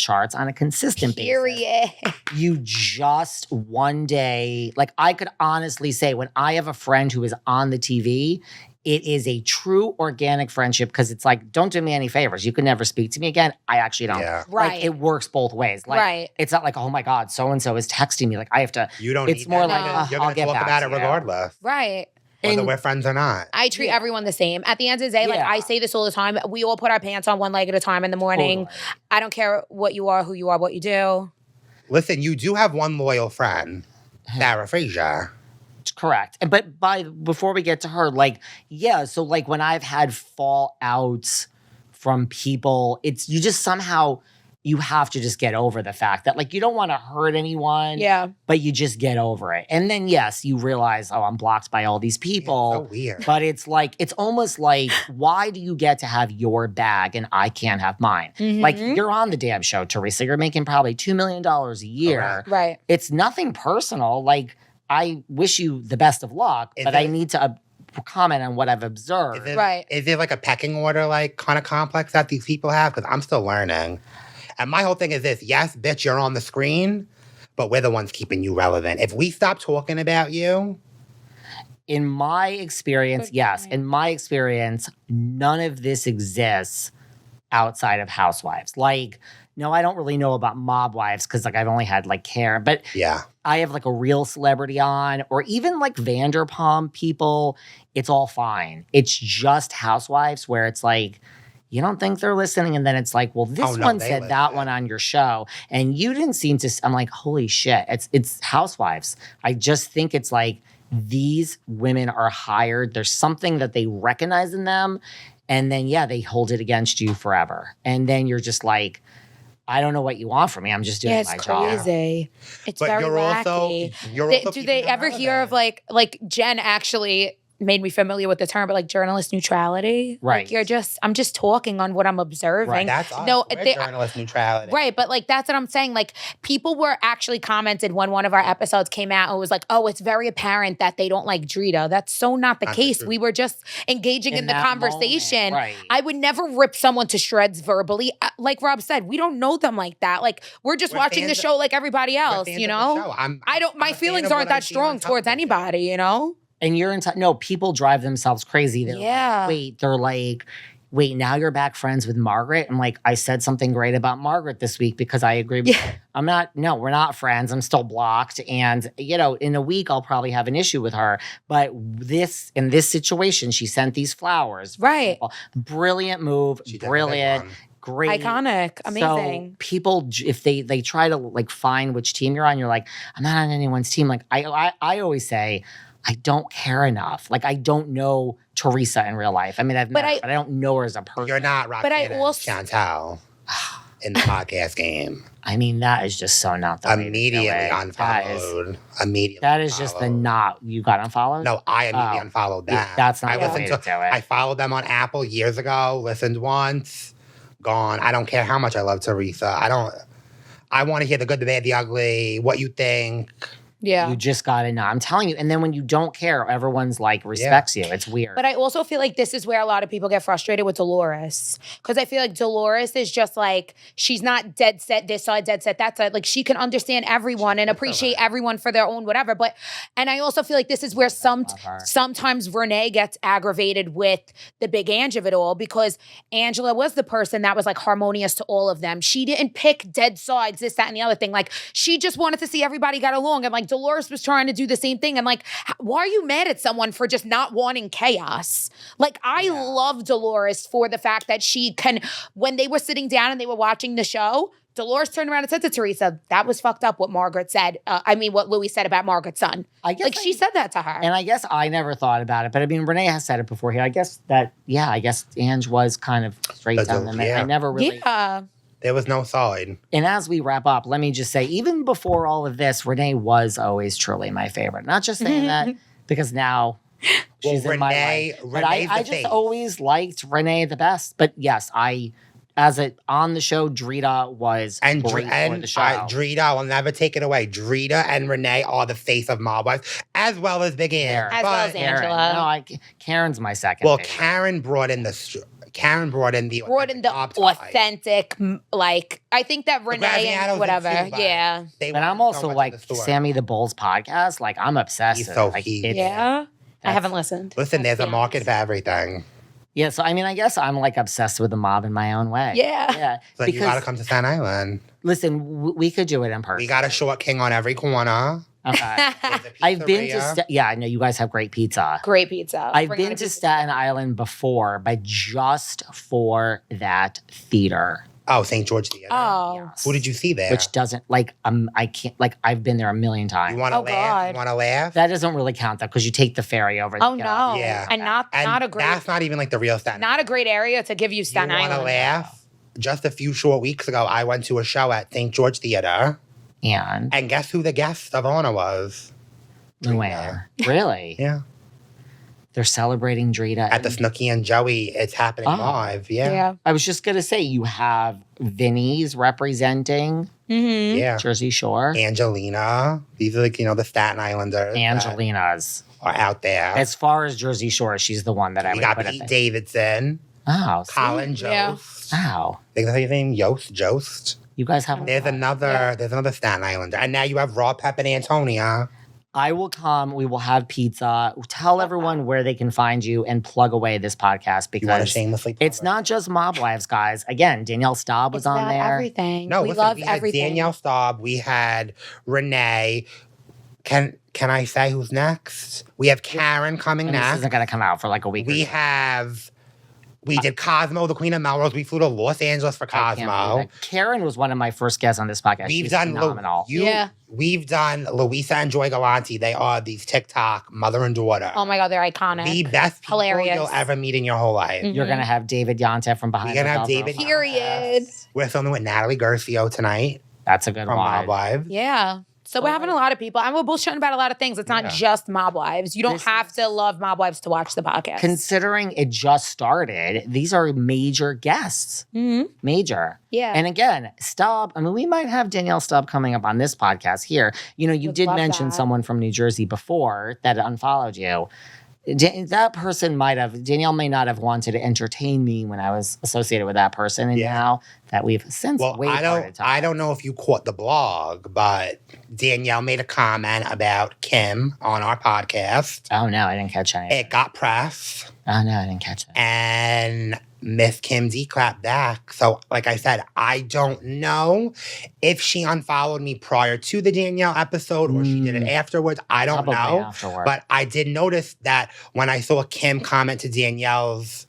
charts on a consistent basis. Period. You just one day, like I could honestly say when I have a friend who is on the TV, it is a true organic friendship because it's like, don't do me any favors. You can never speak to me again. I actually don't. Yeah. Right. Like, it works both ways. Like, Right. It's not like, oh my God, so-and-so is texting me. Like, I have to. You don't It's need more that. like, You're I'll going get to talk back about to it you. Right. regardless. Whether we're friends or not. I treat everyone the same. At the end of the day, like Yeah. I say this all the time, we all put our pants on one leg at a time in the morning. Totally. I don't care what you are, who you are, what you do. Listen, you do have one loyal friend, Sarah Fraser. Correct. But before we get to her, like, yeah, so like when I've had fallouts from people, it's you just somehow you have to just get over the fact that like you don't want to hurt anyone. Yeah. But you just get over it. And then yes, you realize, oh, I'm blocked by all these people. So weird. But it's like, it's almost like, why do you get to have your bag and I can't have mine? Mhm. Like, you're on the damn show, Teresa. You're making probably $2 million a year. Correct. Right. It's nothing personal. Like, I wish you the best of luck, but I need to comment on what I've observed. Right. Is it like a pecking order, like kind of complex that these people have? Because I'm still learning. And my whole thing is this: yes, bitch, you're on the screen, but we're the ones keeping you relevant. If we stop talking about you, In my experience, yes. In my experience, none of this exists outside of Housewives. Like, no, I don't really know about Mob Wives because like I've only had like Karen, but yeah, I have like a real celebrity on, or even like Vanderpump people, it's all fine. It's just Housewives where it's like, you don't think they're listening? And then it's like, well, this one said that one on your show. And you didn't seem to, I'm like, holy shit, it's Housewives. I just think it's like, these women are hired. There's something that they recognize in them. And then, yeah, they hold it against you forever. And then you're just like, I don't know what you want from me. I'm just doing my job. It's crazy. It's but very you're wacky. also Do they ever hear of like Jen actually made me familiar with the term, but like journalist neutrality? Right. Like I'm just talking on what I'm observing. Right. That's us. No, We're journalist neutrality. Right, but like that's what I'm saying. Like people were actually commented when one of our episodes came out and was like, oh, it's very apparent that they don't like Drita. That's so not the case. We were just engaging in the conversation. Right. I would never rip someone to shreds verbally. Like Rob said, we don't know them like that. Like we're just watching the show like everybody else, you know? My feelings aren't that strong towards anybody, you know? And you're no, people drive themselves crazy. They're Yeah. wait, now you're back friends with Margaret? I'm like, I said something great about Margaret this week because I agree with we're not friends. I'm still blocked. And, you know, in a week, I'll probably have an issue with her. But in this situation, she sent these flowers. Right. Brilliant move. Brilliant. Great. Iconic. Amazing. So people, if they try to like find which team you're on, you're like, I'm not on anyone's team. Like I always say, I don't care enough. Like I don't know Teresa in real life. I mean, I've met her, but I don't know her as a person. You're not Roxanne and Chantal in the podcast game. I mean, that is just so not the way to do Immediately it. unfollowed. Immediately. That is just the not. You got unfollowed? No, I immediately unfollowed them. That's not the way to do it. I followed them on Apple years ago. Listened once. Gone. I don't care how much I love Teresa. I want to hear the good, the bad, the ugly. What you think? Yeah. You just gotta know. I'm telling you. And then when you don't care, everyone's like respects you. It's weird. But I also feel like this is where a lot of people get frustrated with Dolores. Because I feel like Dolores is just like, she's not dead set this side, dead set that side. Like she can understand everyone and appreciate everyone for their own whatever. And I also feel like this is where sometimes Renee gets aggravated with the big Ange of it all, because Angela was the person that was like harmonious to all of them. She didn't pick dead sides, this, that, and the other thing. Like she just wanted to see everybody got along. And like Dolores was trying to do the same thing. And like, why are you mad at someone for just not wanting chaos? Like I love Dolores for the fact that she can, when they were sitting down and they were watching the show, Dolores turned around and said to Teresa, that was fucked up what Margaret said. What Louis said about Margaret's son. She said that to her. And I guess I never thought about it. But I mean, Renee has said it before here. I guess Ange was kind of straight down the middle. I never really... Yeah. There was no side. And as we wrap up, let me just say, even before all of this, Renee was always truly my favorite. Not just saying that because now she's in my life. But I just always liked Renee the best. But yes, on the show, Drita was great for the show. Drita, I'll never take it away. Drita and Renee are the face of Mob Wives, as well as Big Aaron. As well as Angela. No, Karen's my second. Well, favorite. Karen brought in Karen brought in the authentic, like, I think that Renee Grazianos and whatever, too, but yeah. they But I'm went also so much like into the story. Sammy the Bull's podcast. Like I'm obsessed. He's with so it. Like, heat. Yeah? I That's- haven't listened. Listen, there's a Let's be market honest. for everything. Yeah, so I mean, I guess I'm like obsessed with the mob in my own way. Yeah. Yeah. So you gotta come to Staten Island. Listen, we could do it in person. We got a short king on every corner. Okay. There's a I've been pizzeria. to, yeah, I know you guys have great pizza. Great pizza. I've Bring on been a to pizza. Staten Island before, but just for that theater. Oh, St. George Theater. Oh. Yes. Who did you see there? Which doesn't, like, I can't, like, I've been there a million times. You want to Oh, laugh? God. You want to laugh? That doesn't really count, though, because you take the ferry over. Oh, to get no. off. Yeah. And not a great, That's not even like the real Staten not a great area to give you Staten You want Island. to laugh? Just a few short weeks ago, I went to a show at St. George Theater. And guess who the guest of honor was? Where? Really? Yeah. They're celebrating Drita. At the Snooki and Joey, it's happening live. Yeah. Yeah. I was just going to say, you have Vinny's representing Mm-hmm. Yeah. Jersey Shore. Angelina. These are like, the Staten Islanders. that Angelina's. are out there. As far as Jersey Shore, she's the one that I we would got put Pete at the... Davidson. Oh, see? Colin Yeah. Jost. Wow. I think that's how you name Jost. You guys have... There's another Staten Islander. And now you have Robb, Pepp, and Antonia. I will come. We will have pizza. Tell everyone where they can find you and plug away this podcast You want to because shamelessly plug it's her? not just Mob Wives, guys. Again, Danielle Staub was It's on about there. everything. No, we listen, love we had everything. Danielle Staub. We had Renee. Can I say who's next? We have Karen coming And this next. isn't going to come out for like a week. or so. We did Cosmo, the Queen of Melrose. We flew to Los Angeles for I can't Cosmo. believe it. Karen was one of my first guests on this podcast. We've She's done phenomenal. We've done Luisa and Joy Galante. They are these TikTok mother and daughter. Oh my God, they're iconic. The best people Hilarious. you'll ever meet in your whole life. Mhm. You're going to have David Yonta from Behind We're gonna the have Velvet David. Rope. Period. We're filming with Natalie Garcio tonight That's a good from Mob one. Wives. Yeah. So we're having a lot of people. And we're bullshitting about a lot of things. It's not Yeah. just Mob Wives. You don't This have to love Mob Wives to watch the podcast. Considering it just started, these are major guests. Mhm. Major. Yeah. And again, Staub, I mean, we might have Danielle Staub coming up on this podcast here. You know, you Would did love mention that. someone from New Jersey before that unfollowed you. That person Danielle may not have wanted to entertain me when I was associated with that person. And Yeah. now that we've since Well, way parted ties. I don't know if you caught the blog, but Danielle made a comment about Kim on our podcast. Oh, no, I didn't catch any. It got press, Oh, no, I didn't catch that. and Miss Kim D clapped back. So, like I said, I don't know if she unfollowed me prior to the Danielle episode or she did it afterwards. I don't Probably know. afterward. But I did notice that when I saw Kim comment to Danielle's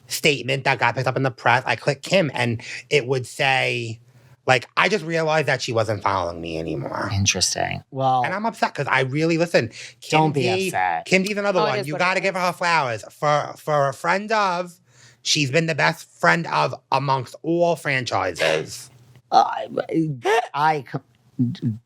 statement that got picked up in the press, I clicked Kim and it would say, like, I just realized that she wasn't following me anymore. Interesting. Well, And I'm upset because I really listen. Kim don't be D, upset. Kim D's another Oh, it one. is You what it got to give her her flowers for a friend of. She's been the best friend of amongst all franchises.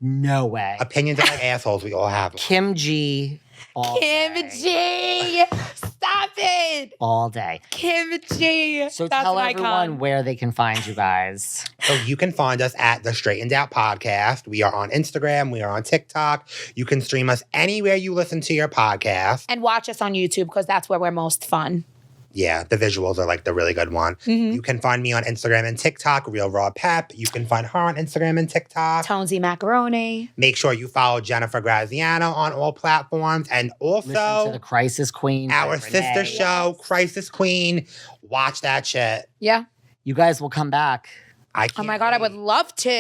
No way. Opinions are like assholes. We all have them. Kim G. All Kim day. G. Stop it. All day. Kim G. So That's tell an everyone icon. where they can find you guys. So you can find us at the Straightened Out Podcast. We are on Instagram. We are on TikTok. You can stream us anywhere you listen to your podcast. And watch us on YouTube because that's where we're most fun. Yeah, the visuals are like the really good one. Mhm. You can find me on Instagram and TikTok, Real Raw Pepp. You can find her on Instagram and TikTok. Tonzi Macaroni. Make sure you follow Jennifer Graziano on all platforms. And Listen to also the Crisis Queen. our by sister Renee. show, Crisis Queen. Watch that shit. Yeah. You guys will come back. I can't Oh my God, I wait. would love to.